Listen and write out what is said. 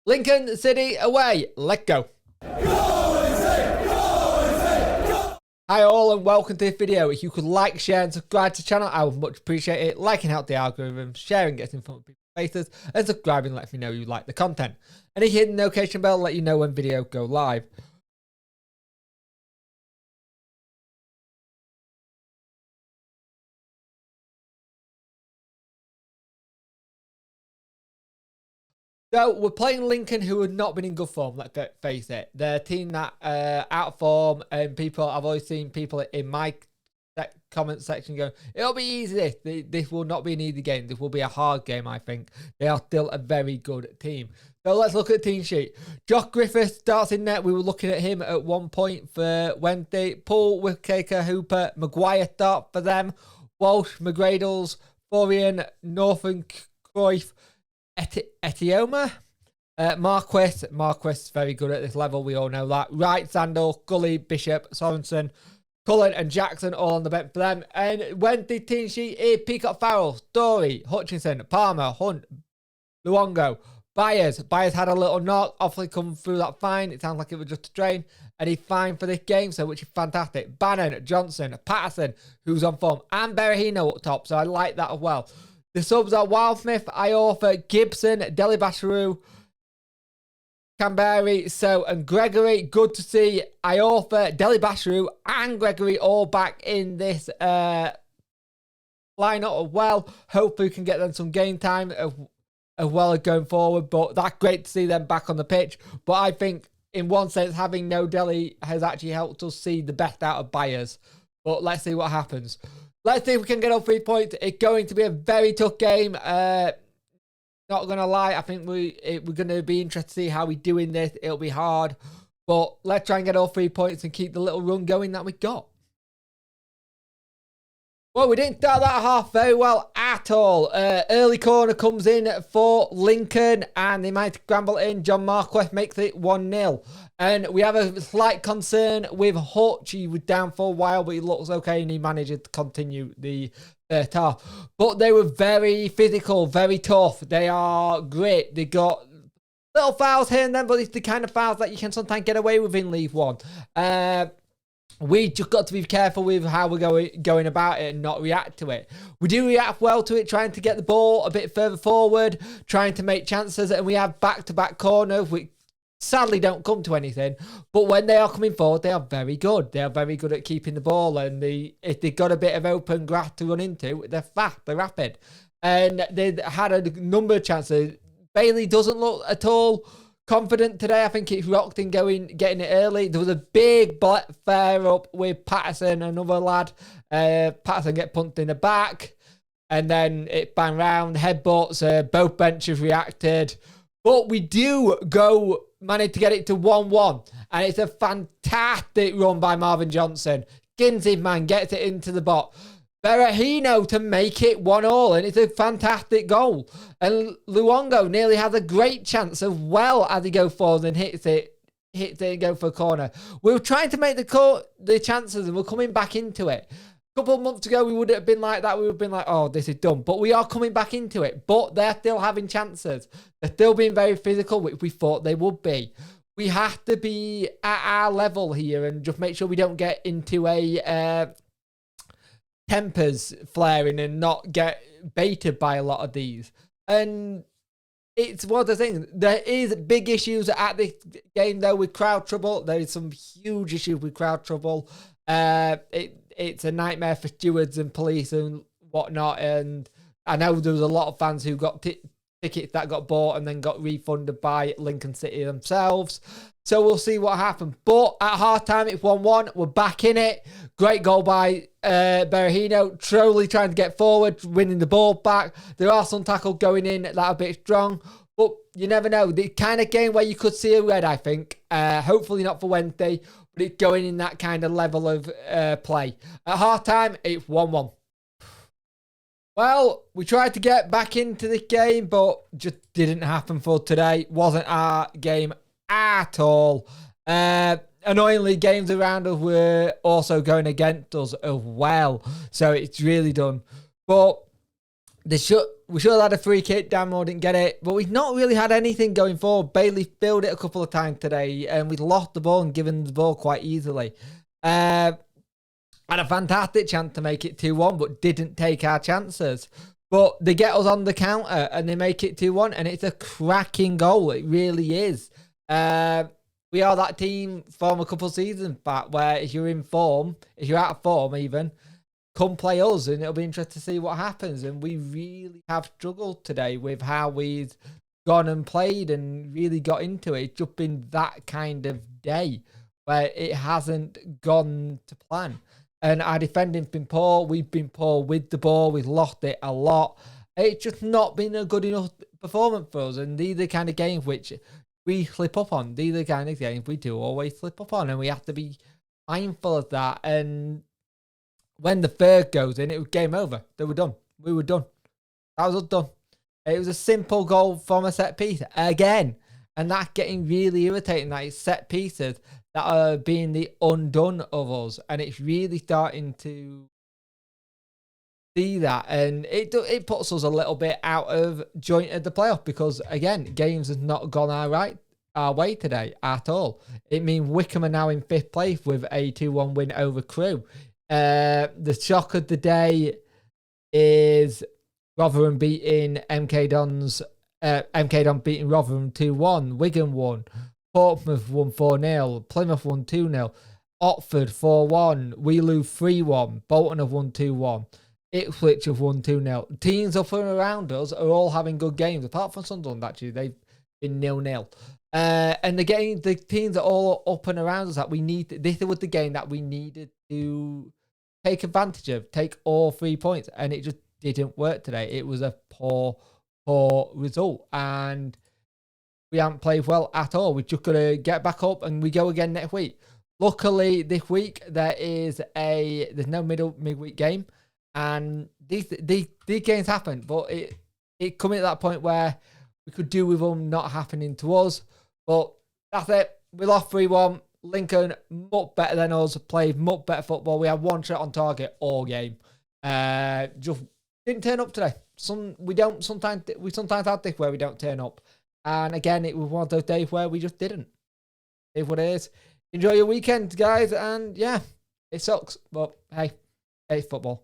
Lincoln City away. Let's go. Hi all and welcome to this video. If you could like, share and subscribe to the channel, I would much appreciate it. Liking helps the algorithm, sharing gets in front of people's faces, and subscribing lets me know you like the content. And if you hit the notification bell, let you know when videos go live. So we're playing Lincoln, who have not been in good form, let's face it. They're a team that out of form, and I've always seen people in my comment section going, it'll be easy. This will not be an easy game. This will be a hard game, I think. They are still a very good team. So let's look at the team sheet. Josh Griffith starts in net. We were looking at him at one point for Wednesday. Paul, Whitaker, Hooper, Maguire start for them. Walsh, McGradles, Florian, Northern, Cruyff, Etioma, Marquis is very good at this level. We all know that. Wright, Sandal, Gully, Bishop, Sorensen, Cullen and Jackson all on the bench for them. And when the team sheet is Peacock, Farrell, Story, Hutchinson, Palmer, Hunt, Luongo, Byers had a little knock, awfully come through that fine. It sounds like it was just a drain, and he's fine for this game, so which is fantastic. Bannon, Johnson, Patterson, who's on form, and Berahino up top, so I like that as well. The subs are Wildsmith, Iorfa, Gibson, Delibasharu, Canberry, So, and Gregory. Good to see Iorfa, Delibasharu, and Gregory all back in this lineup as well. Hopefully we can get them some game time as well as going forward, but that's great to see them back on the pitch. But I think, in one sense, having no Deli has actually helped us see the best out of Byers. But let's see what happens. Let's see if we can get all 3 points. It's going to be a very tough game. Not going to lie, I think we're going to be interested to see how we do in this. It'll be hard. But let's try and get all 3 points and keep the little run going that we got. Well, we didn't start that half very well at all. Early corner comes in for Lincoln, and they might scramble in. John Marquis makes it 1-0. And we have a slight concern with Hutch. He was down for a while, but he looks okay, and he manages to continue the first half. But they were very physical, very tough. They are great. They got little fouls here and there, but it's the kind of fouls that you can sometimes get away with in League One. We just got to be careful with how we're going about it and not react to it. We do react well to it, trying to get the ball a bit further forward, trying to make chances, and we have back-to-back corners, which sadly don't come to anything. But when they are coming forward, they are very good. They are very good at keeping the ball, and if they've got a bit of open grass to run into, they're fast, they're rapid. And they had a number of chances. Bailey doesn't look at all confident today. I think it's rocked in getting it early. There was a big flare up with Patterson, another lad. Patterson get punched in the back, and then it bang round, headbutts. Both benches reacted, but we do manage to get it to 1-1, and it's a fantastic run by Marvin Johnson. Ginsey, man, gets it into the box. Berahino to make it 1-1, and it's a fantastic goal. And Luongo nearly has a great chance as well as he goes forward and hits it and go for a corner. We were trying to make the chances, and we're coming back into it. A couple of months ago, we would have been like that. We would have been like, oh, this is done. But we are coming back into it. But they're still having chances. They're still being very physical, which we thought they would be. We have to be at our level here and just make sure we don't get into a tempers flaring and not get baited by a lot of these. And it's one of the things. There is big issues at this game, though, with crowd trouble. There is some huge issues with crowd trouble. It's a nightmare for stewards and police and whatnot. And I know there was a lot of fans who got tickets that got bought and then got refunded by Lincoln City themselves. So we'll see what happens. But at half-time, it's 1-1. We're back in it. Great goal by Berahino. Trolley trying to get forward, winning the ball back. There are some tackles going in that are a bit strong. But you never know. The kind of game where you could see a red, I think. Hopefully not for Wednesday. But it's going in that kind of level of play. At half-time, it's 1-1. Well, we tried to get back into the game, but just didn't happen for today. Wasn't our game at all. Annoyingly, games around us were also going against us as well. So it's really done. But we should have had a free kick. Dammo didn't get it, but we've not really had anything going forward. Bailey filled it a couple of times today, and we lost the ball and given the ball quite easily. Had a fantastic chance to make it 2-1, but didn't take our chances. But they get us on the counter and they make it 2-1, and it's a cracking goal. It really is. We are that team from a couple of seasons back where if you're in form, if you're out of form even, come play us and it'll be interesting to see what happens. And we really have struggled today with how we've gone and played and really got into it. It's just been that kind of day where it hasn't gone to plan. And our defending's been poor. We've been poor with the ball. We've lost it a lot. It's just not been a good enough performance for us. And these are the kind of games which we slip up on. These are the kind of games we do always slip up on. And we have to be mindful of that. And when the third goes in, it was game over. They were done. We were done. That was us done. It was a simple goal from a set piece again. And that's getting really irritating that it's set pieces that are being the undone of us. And it's really starting to see that. And it puts us a little bit out of joint of the playoff because, again, games have not gone our way today at all. It means Wickham are now in 5th place with a 2-1 win over Crewe. The shock of the day is Rotherham beating MK Dons. MK Don beating Rotherham 2-1. Wigan won. Portsmouth won 4-0. Plymouth won 2-0. Oxford 4-1. We lose 3-1. Bolton have won 2-1. Ipswich have won 2-0. Teams up and around us are all having good games, apart from Sunderland, actually. They've been 0-0. And the teams are all up and around us that we need. This was the game that we needed to take advantage of, take all 3 points, and it just didn't work today. It was a poor result, and we haven't played well at all. We've just got to get back up, and we go again next week. Luckily, this week there's no midweek game, and these games happen, but it coming at that point where we could do with them not happening to us. But that's it. We lost 3-1. Lincoln, much better than us, played much better football. We had one shot on target all game. Just didn't turn up today. We sometimes have this where we don't turn up. And again, it was one of those days where we just didn't. It's what it is. Enjoy your weekend, guys. And yeah, it sucks. But hey, it's football.